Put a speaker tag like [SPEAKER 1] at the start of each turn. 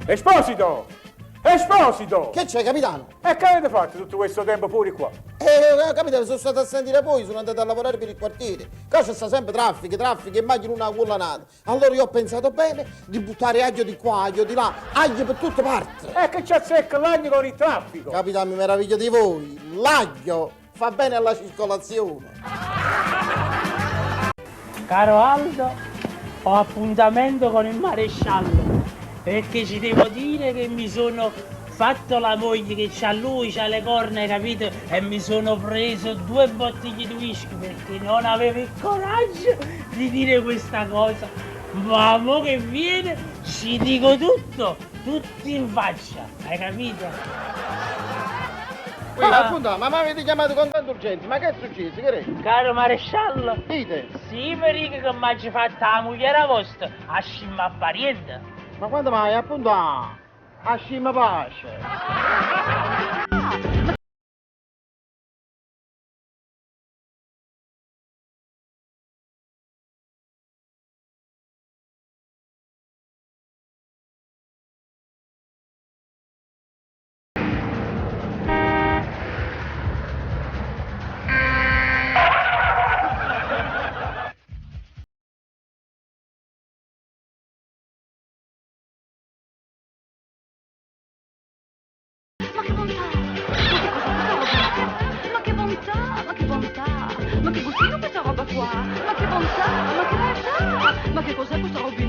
[SPEAKER 1] Esposito! Esposito!
[SPEAKER 2] Che c'è, capitano?
[SPEAKER 1] E che avete fatto tutto questo tempo pure qua?
[SPEAKER 2] Capitano, sono stato a sentire voi, sono andato a lavorare per il quartiere. Qua c'è sta sempre traffico, e immagino una cullanata. Allora io ho pensato bene di buttare aglio di qua, aglio di là, aglio per tutte parti.
[SPEAKER 1] E che ci azzecca l'agno con il traffico?
[SPEAKER 2] Capitano, mi meraviglio di voi. L'aglio fa bene alla circolazione.
[SPEAKER 3] Caro Aldo, ho appuntamento con il maresciallo perché ci devo dire che mi sono fatto la moglie che c'ha lui, c'ha le corna, hai capito? E mi sono preso 2 bottiglie di whisky perché non avevo il coraggio di dire questa cosa. Ma mo che viene ci dico tutto in faccia, hai capito?
[SPEAKER 2] Appunto, ma mi avete chiamato con tanta urgenza, ma che è successo? Che è?
[SPEAKER 3] Caro maresciallo,
[SPEAKER 2] Dite,
[SPEAKER 3] sì, perché che mi ha fatto la moglie vostra, a scimma appariente.
[SPEAKER 2] ma quando mai? Appunto, a scima pace.
[SPEAKER 4] Ma che bontà! Ma che bontà! Ma che bontà! Ma che gustino questa roba qua! Ma che bontà! Ma che bontà! Ma che cos'è questa roba?